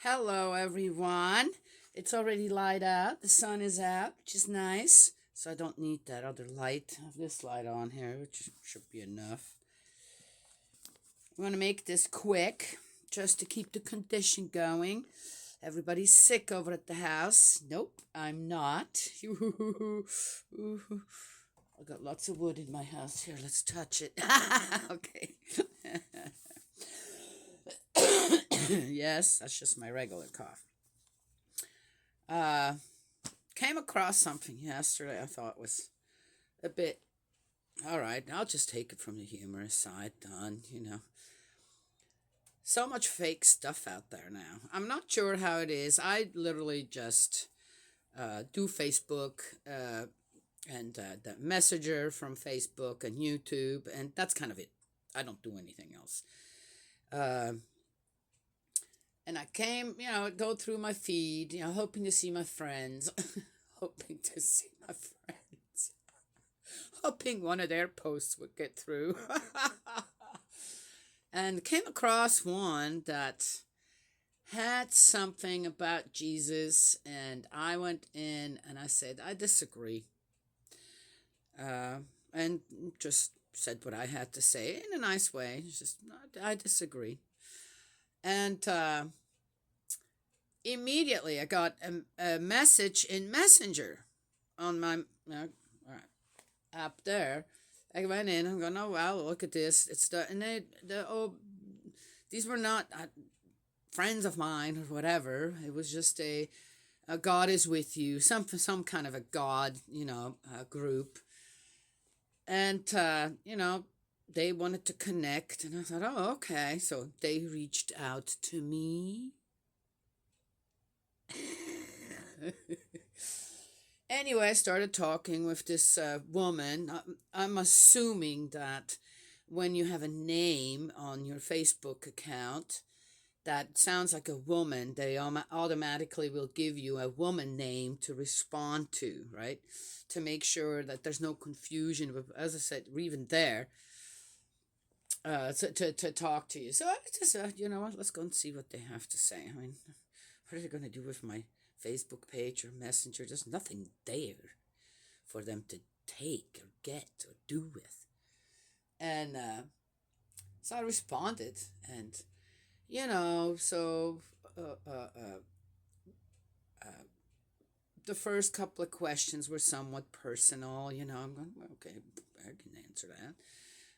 Hello, everyone. It's already light out. The sun is out, which is nice. So I don't need that other light. I have this light on here, which should be enough. I'm going to make this quick just to keep the condition going. Everybody's sick over at the house. Nope, I'm not. I got lots of wood in my house. Here, let's touch it. Okay. Yes, that's just my regular cough. Uh, Came across something yesterday I thought was a bit, all right, I'll just take it from the humorous side. Done. So much fake stuff out there now. I'm not sure how it is. I literally just do Facebook and the Messenger from Facebook and YouTube, and that's kind of it. I don't do anything else. Uh, and I came, go through my feed, hoping to see my friends, hoping to see my friends, hoping one of their posts would get through. And came across one that had something about Jesus, and I went in and I said, I disagree. And just said what I had to say in a nice way. It's just, I disagree. And immediately I got a message in Messenger on my app there. I went in. I'm going, oh wow, look at this. It's these were not friends of mine or whatever. It was just a God is with you, some kind of a God, group, and they wanted to connect, and I thought, oh okay, so they reached out to me. Anyway, I started talking with this woman. I'm assuming that when you have a name on your Facebook account that sounds like a woman, they automatically will give you a woman name to respond to, right? To make sure that there's no confusion. As I said, we're even there to talk to you. So I just, you know what, let's go and see what they have to say. I mean, what are they going to do with my Facebook page or Messenger? There's nothing there for them to take or get or do with. And so I responded, and so uh, the first couple of questions were somewhat personal. I'm going, well, okay, I can answer that.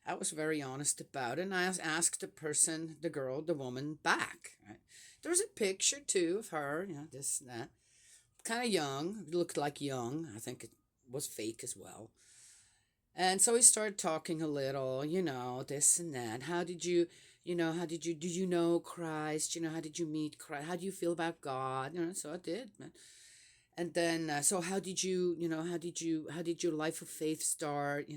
I was very honest about it, and I asked the girl, the woman back. Right? There was a picture too of her, this and that, kind of young, looked like young. I think it was fake as well. And so we started talking a little, this and that. Did you know Christ? How did you meet Christ? How do you feel about God? So I did, man. And then, so how did your life of faith start?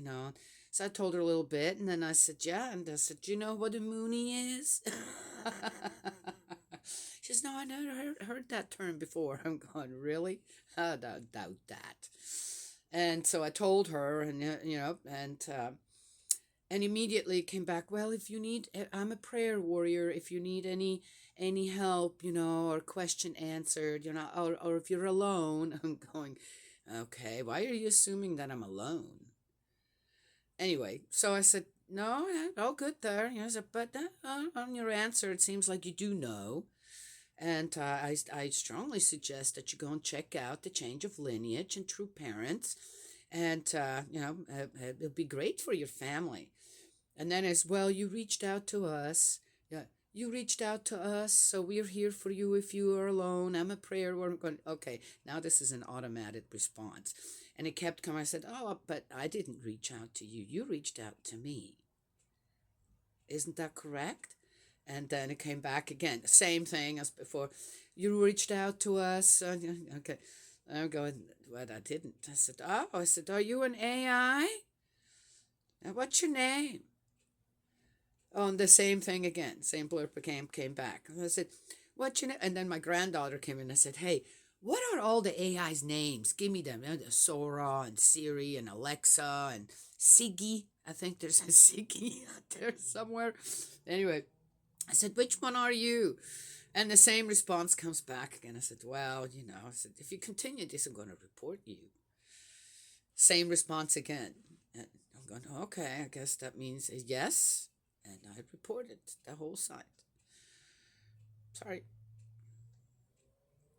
So I told her a little bit, and then I said, yeah, and I said, do you know what a Moonie is? She says, no, I never heard that term before. I'm going, really? I don't doubt that. And so I told her, and and immediately came back. Well, if you need, I'm a prayer warrior. If you need any help, or question answered, or if you're alone, I'm going, okay. Why are you assuming that I'm alone? Anyway, so I said, no, all good there. I said, but on your answer, it seems like you do know. And I strongly suggest that you go and check out the change of lineage and true parents. And, it'll be great for your family. And then as well, you reached out to us. Yeah, you reached out to us, so we're here for you if you are alone. I'm a prayer warrior. Going, okay, now this is an automatic response. And it kept coming. I said, oh, but I didn't reach out to you. You reached out to me. Isn't that correct? And then it came back again. The same thing as before. You reached out to us. Okay. I'm going, what I didn't. I said, are you an AI? And what's your name? Oh, and the same thing again. Same blurb came back. And I said, what's your name? And then my granddaughter came in and I said, hey, what are all the AI's names? Give me them. Sora and Siri and Alexa and Siggy. I think there's a Siggy out there somewhere. Anyway, I said, which one are you? And the same response comes back again. I said, well, I said, if you continue this, I'm going to report you. Same response again. And I'm going, okay, I guess that means a yes. And I reported the whole site. Sorry.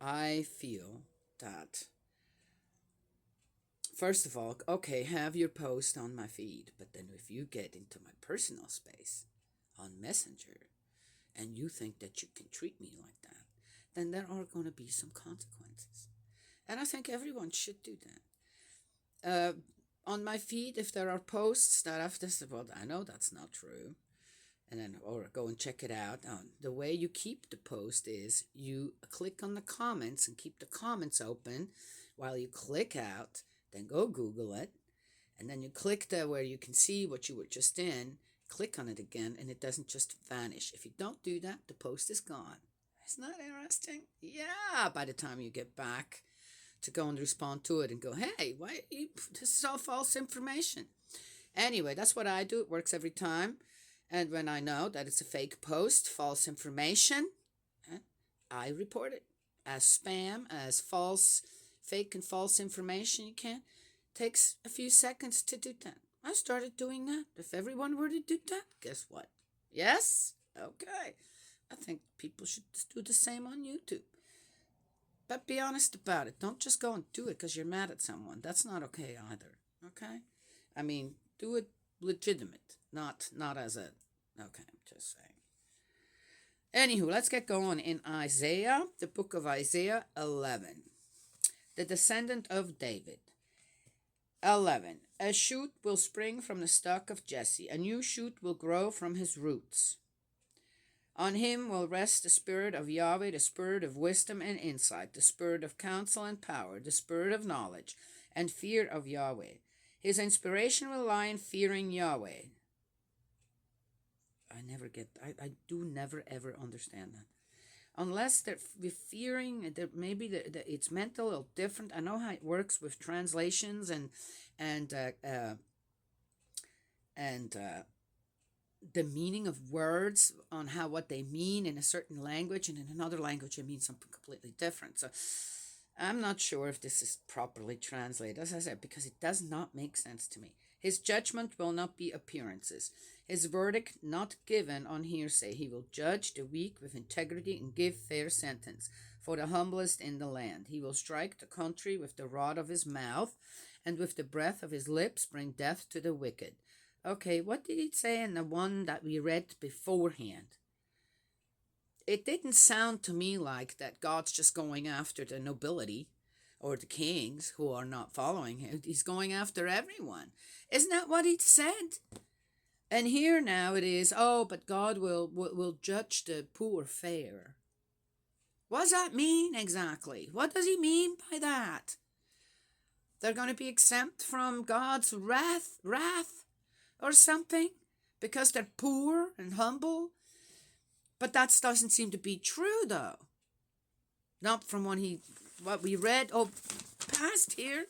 I feel that, first of all, okay, have your post on my feed, but then if you get into my personal space on Messenger and you think that you can treat me like that, then there are going to be some consequences. And I think everyone should do that. On my feed, if there are posts that I've tested, well, I know that's not true, and then or go and check it out. The way you keep the post is you click on the comments and keep the comments open while you click out. Then go Google it, and then you click there where you can see what you were just in. Click on it again, and it doesn't just vanish. If you don't do that, the post is gone. Isn't that interesting? Yeah. By the time you get back to go and respond to it and go, hey, why this is all false information. Anyway, that's what I do. It works every time. And when I know that it's a fake post, false information, I report it as spam, as false, fake and false information. You can. Takes a few seconds to do that. I started doing that. If everyone were to do that, guess what? Yes? Okay. I think people should do the same on YouTube. But be honest about it. Don't just go and do it because you're mad at someone. That's not okay either. Okay? I mean, do it legitimate, not as a. Okay, I'm just saying. Anywho, let's get going in Isaiah, the book of Isaiah 11. The descendant of David. 11. A shoot will spring from the stock of Jesse. A new shoot will grow from his roots. On him will rest the spirit of Yahweh, the spirit of wisdom and insight, the spirit of counsel and power, the spirit of knowledge and fear of Yahweh. His inspiration will lie in fearing Yahweh. I do never ever understand that. Unless they're fearing, maybe it's meant a little different. I know how it works with translations and the meaning of words on what they mean in a certain language, and in another language it means something completely different. So I'm not sure if this is properly translated, as I said, because it does not make sense to me. His judgment will not be appearances. His verdict not given on hearsay. He will judge the weak with integrity and give fair sentence for the humblest in the land. He will strike the country with the rod of his mouth, and with the breath of his lips bring death to the wicked. Okay, what did it say in the one that we read beforehand? It didn't sound to me like that God's just going after the nobility or the kings who are not following him. He's going after everyone. Isn't that what he said? And here now it is, but God will judge the poor fair. What does that mean exactly? What does he mean by that? They're going to be exempt from God's wrath or something because they're poor and humble? But that doesn't seem to be true, though. Not from what we read. Past here.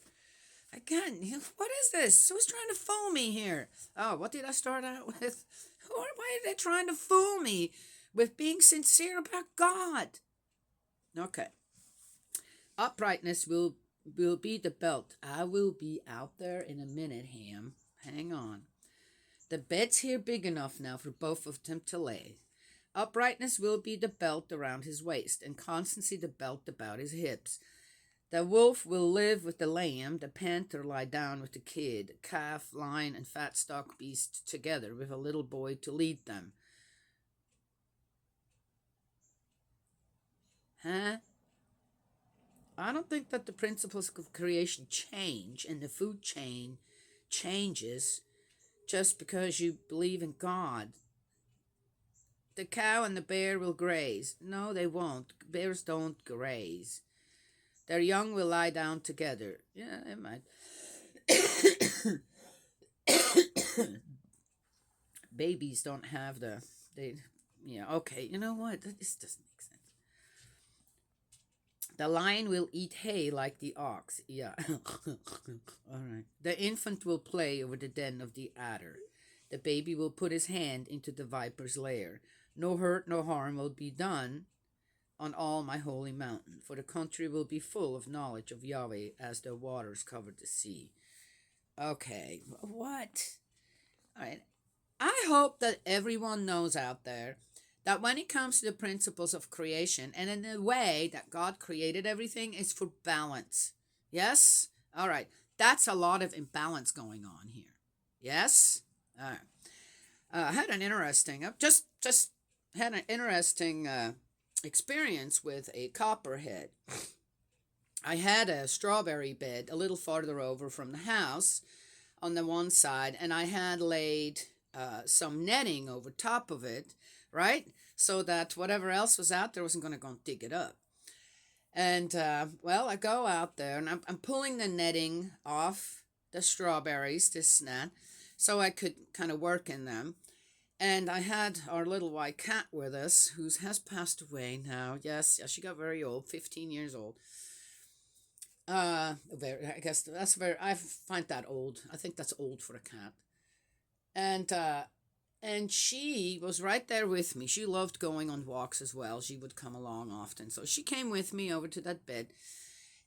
Again, what is this? Who's trying to fool me here? Oh, what did I start out with? Why are they trying to fool me with being sincere about God? Okay. Uprightness will be the belt. I will be out there in a minute, Ham. Hang on. The bed's here big enough now for both of them to lay. Uprightness will be the belt around his waist, and constancy the belt about his hips. The wolf will live with the lamb, the panther lie down with the kid, calf, lion, and fat stock beast together with a little boy to lead them. Huh? I don't think that the principles of creation change and the food chain changes just because you believe in God. The cow and the bear will graze. No, they won't. Bears don't graze. Their young will lie down together. Yeah, they might. Babies don't have okay, you know what? This doesn't make sense. The lion will eat hay like the ox. Yeah. All right. The infant will play over the den of the adder. The baby will put his hand into the viper's lair. No hurt, no harm will be done on all my holy mountain, for the country will be full of knowledge of Yahweh as the waters covered the sea. Okay, what? All right. I hope that everyone knows out there that when it comes to the principles of creation and in the way that God created everything is for balance. Yes? All right. That's a lot of imbalance going on here. Yes? All right. I had an interesting, just had an interesting experience with a copperhead. I had a strawberry bed a little farther over from the house on the one side, and I had laid some netting over top of it, right? So that whatever else was out there wasn't going to go and dig it up. And well, I go out there and I'm pulling the netting off the strawberries, this and that, so I could kind of work in them. And I had our little white cat with us, who has passed away now. Yes, she got very old, 15 years old. I guess that's very. I find that old. I think that's old for a cat. And and she was right there with me. She loved going on walks as well. She would come along often, so she came with me over to that bed.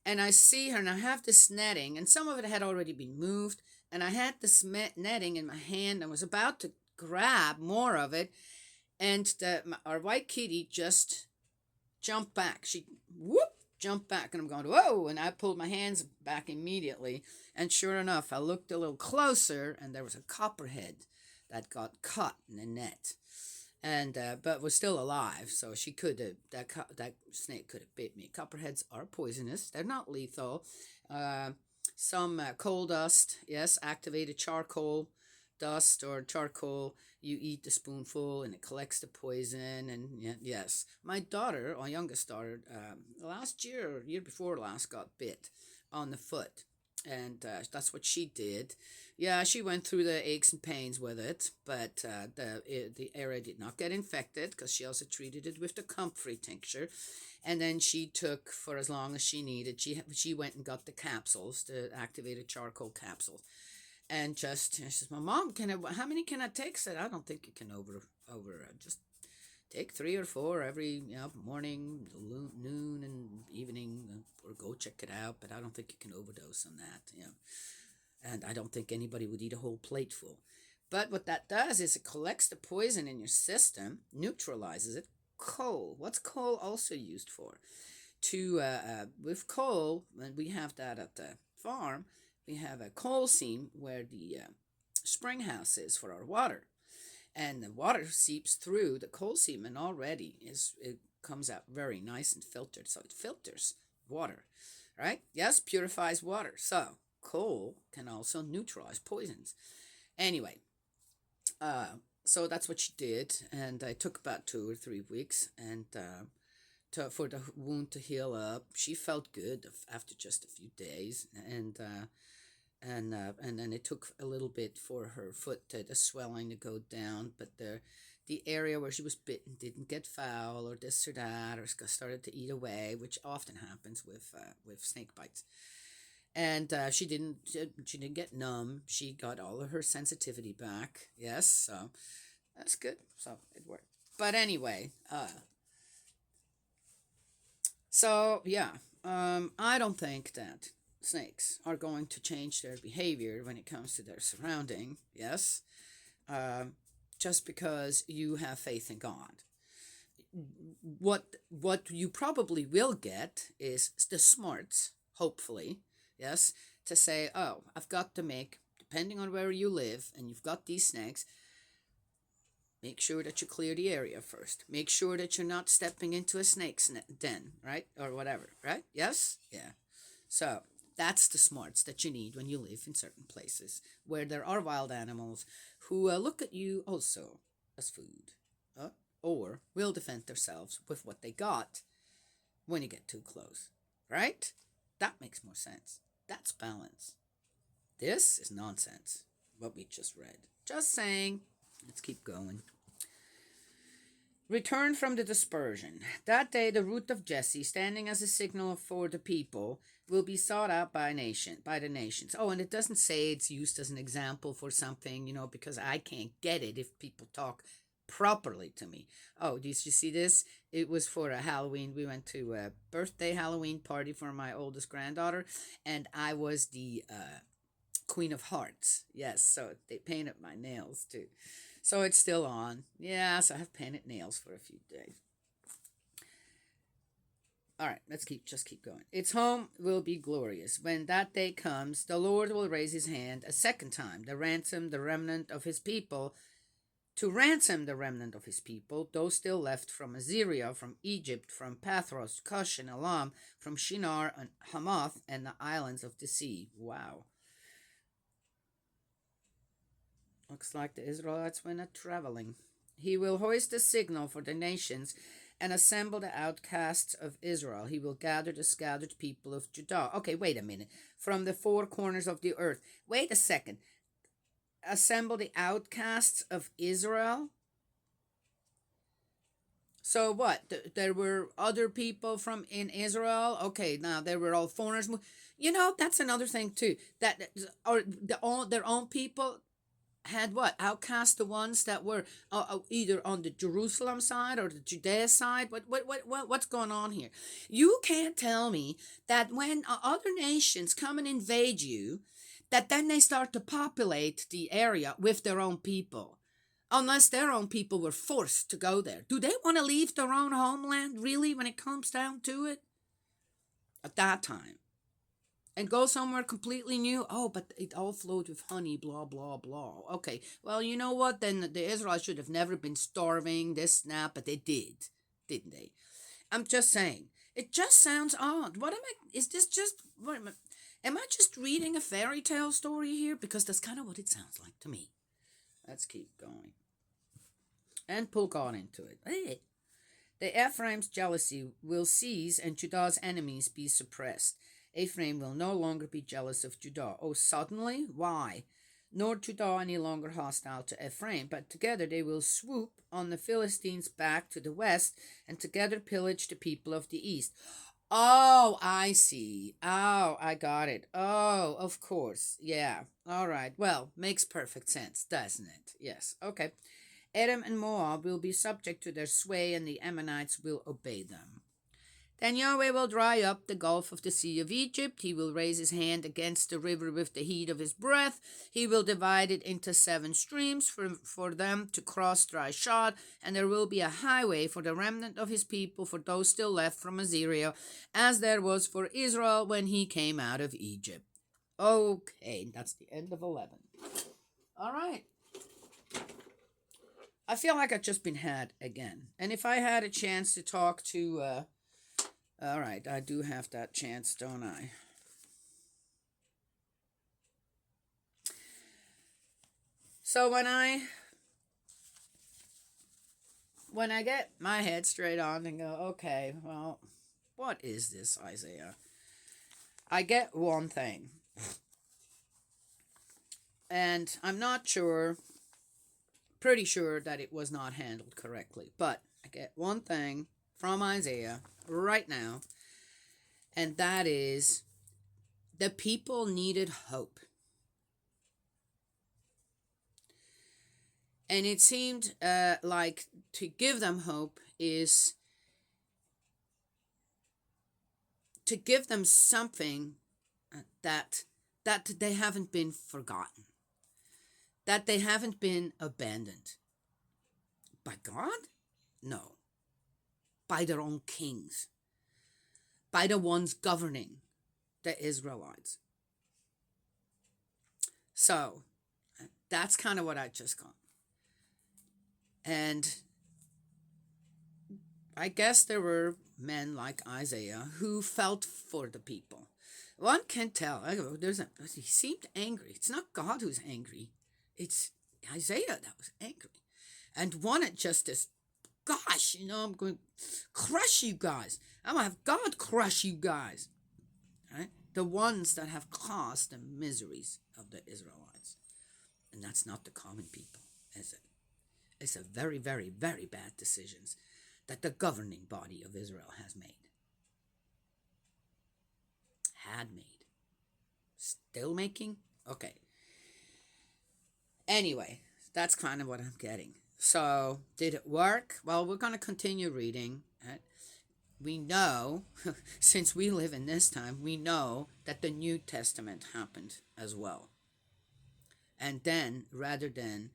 And I see her, and I have this netting, and some of it had already been moved. And I had this netting in my hand, and was about to grab more of it, and our white kitty just jumped back. She whoop jumped back, and I'm going, whoa, and I pulled my hands back immediately, and sure enough, I looked a little closer, and there was a copperhead that got caught in the net, and but was still alive, so she could have that snake could have bit me. Copperheads are poisonous; they're not lethal. Uh, some coal dust, yes, activated charcoal dust or charcoal, you eat the spoonful and it collects the poison. And yes, my daughter, our youngest daughter, last year or year before last, got bit on the foot, and that's what she did. Yeah, she went through the aches and pains with it, but the area did not get infected because she also treated it with the comfrey tincture. And then she took for as long as she needed. She went and got the capsules, the activated charcoal capsules, and just she says, "My mom, can I? How many can I take?" I said, "I don't think you can just take 3 or 4 every morning, noon, and evening, or go check it out. But I don't think you can overdose on that. And I don't think anybody would eat a whole plate full. But what that does is it collects the poison in your system, neutralizes it. Coal. What's coal also used for? To with coal, and we have that at the farm. We have a coal seam where the spring house is for our water, and the water seeps through the coal seam, and already it comes out very nice and filtered. So it filters water, right? Yes, purifies water. So coal can also neutralize poisons. Anyway, so that's what she did, and it took about 2 or 3 weeks, and for the wound to heal up. She felt good after just a few days, and then it took a little bit for her foot the swelling to go down, but the area where she was bitten didn't get foul or this or that, or started to eat away, which often happens with snake bites. And she didn't get numb. She got all of her sensitivity back. Yes, so that's good. So it worked. But anyway, so yeah, I don't think that snakes are going to change their behavior when it comes to their surrounding. Yes, um, just because you have faith in God. What you probably will get is the smarts, hopefully, yes, to say, oh, I've got to make, depending on where you live, and you've got these snakes, make sure that you clear the area first. Make sure that you're not stepping into a snake's den, right? Or whatever, right? Yes? Yeah. So that's the smarts that you need when you live in certain places where there are wild animals who look at you also as food, or will defend themselves with what they got when you get too close, right? That makes more sense. That's balance. This is nonsense, what we just read. Just saying. Let's keep going. Return from the dispersion. That day the root of Jesse, standing as a signal for the people, will be sought out by the nations. Oh, and it doesn't say it's used as an example for something, because I can't get it if people talk properly to me. Oh, did you see this? It was for a Halloween. We went to a birthday Halloween party for my oldest granddaughter, and I was the Queen of Hearts. Yes, so they painted my nails too. So it's still on. Yes, I have painted nails for a few days. All right, let's keep going. Its home will be glorious. When that day comes, the Lord will raise his hand a second time, the remnant of his people, to ransom the remnant of his people, those still left from Assyria, from Egypt, from Pathros, Cush, and Elam, from Shinar and Hamath, and the islands of the sea. Wow. Looks like the Israelites went a traveling. He will hoist a signal for the nations and assemble the outcasts of Israel. He will gather the scattered people of Judah. Okay, wait a minute. From the four corners of the earth. Wait a second. Assemble the outcasts of Israel? So what? There were other people from in Israel. Okay, now they were all foreigners. You know, that's another thing too. That or their own people had what outcast the ones that were either on the Jerusalem side or the Judea side. What's going on here? You can't tell me that when other nations come and invade you, that then they start to populate the area with their own people. Unless their own people were forced to go there. Do they want to leave their own homeland, really, when it comes down to it? At that time. And go somewhere completely new? Oh, but it all flowed with honey, blah, blah, blah. Okay, well, you know what? Then the Israelites should have never been starving, this, that, but they did, didn't they? I'm just saying. It just sounds odd. What am I, is this just, what am I just reading a fairy tale story here? Because that's kind of what it sounds like to me. Let's keep going. And pull God into it. Hey. The Ephraim's jealousy will cease and Judah's enemies be suppressed. Ephraim will no longer be jealous of Judah. Oh, suddenly? Why? Nor Judah any longer hostile to Ephraim, but together they will swoop on the Philistines back to the west and together pillage the people of the east. Oh, I see. Oh, I got it. Oh, of course. Yeah. All right. Well, makes perfect sense, doesn't it? Yes. Okay. Edom and Moab will be subject to their sway, and the Ammonites will obey them. Then Yahweh will dry up the gulf of the sea of Egypt. He will raise his hand against the river with the heat of his breath. He will divide it into 7 streams for them to cross dry shod, and there will be a highway for the remnant of his people, for those still left from Assyria, as there was for Israel when he came out of Egypt. Okay, that's the end of 11. All right. I feel like I've just been had again. And if I had a chance to talk to, all right, I do have that chance, don't I? So when I get my head straight on and go, okay, well, what is this, Isaiah? I get one thing. And I'm not sure, pretty sure that it was not handled correctly. But I get one thing from Isaiah right now, and that is the people needed hope. And it seemed like to give them hope is to give them something that they haven't been forgotten, that they haven't been abandoned. By God? No. By their own kings, by the ones governing the Israelites. So that's kind of what I just got. And I guess there were men like Isaiah who felt for the people. One can tell. He seemed angry. It's not God who's angry. It's Isaiah that was angry. And wanted justice. Gosh, I'm going to crush you guys. I'm going to have God crush you guys. Right? The ones that have caused the miseries of the Israelites. And that's not the common people, is it? It's a very, very, very bad decisions that the governing body of Israel has made. Had made. Still making? Okay. Anyway, that's kind of what I'm getting. So, did it work? Well, we're going to continue reading. We know, since we live in this time, we know that the New Testament happened as well. And then, rather than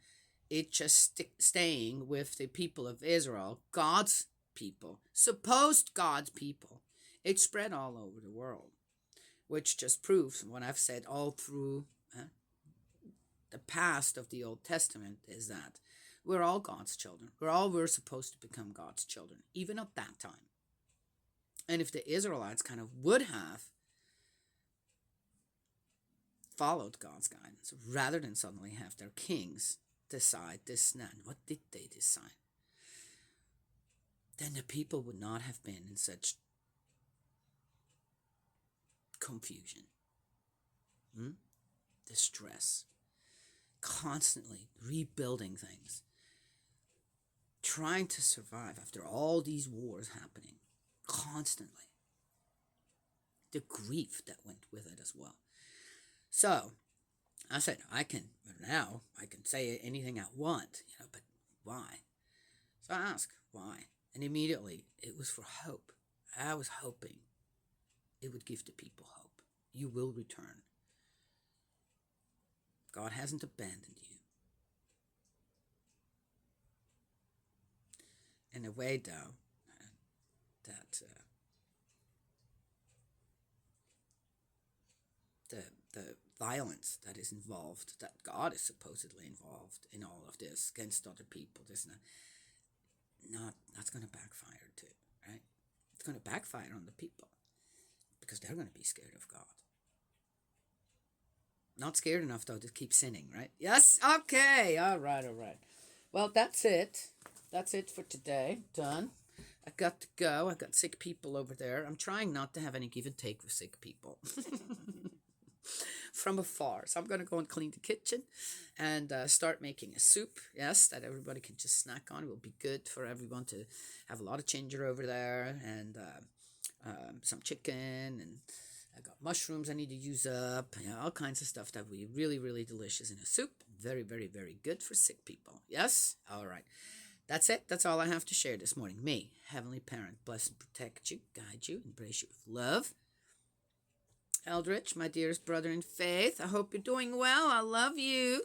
it just staying with the people of Israel, God's people, supposed God's people, it spread all over the world, which just proves what I've said all through the past of the Old Testament is that we're all God's children. We're supposed to become God's children, even at that time. And if the Israelites kind of would have followed God's guidance rather than suddenly have their kings decide this and that, what did they decide? Then the people would not have been in such confusion, distress, constantly rebuilding things, trying to survive after all these wars happening, constantly. The grief that went with it as well. So, I said, I can say anything I want, but why? So I asked, why? And immediately, it was for hope. I was hoping it would give the people hope. You will return. God hasn't abandoned you. In a way, though, that the violence that is involved, that God is supposedly involved in all of this against other people, that's going to backfire too, right? It's going to backfire on the people because they're going to be scared of God. Not scared enough though to keep sinning, right? Yes. Okay. All right. Well, that's it. That's it for today. Done. I got to go. I got sick people over there. I'm trying not to have any give and take with sick people. From afar. So I'm going to go and clean the kitchen and start making a soup, yes, that everybody can just snack on. It will be good for everyone to have a lot of ginger over there and some chicken, and I got mushrooms I need to use up, all kinds of stuff that will be really, really delicious in a soup. Very, very, very good for sick people. Yes? All right. That's it. That's all I have to share this morning. May Heavenly Parent bless and protect you, guide you, embrace you with love. Eldridge, my dearest brother in faith, I hope you're doing well. I love you.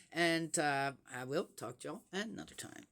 And I will talk to y'all another time.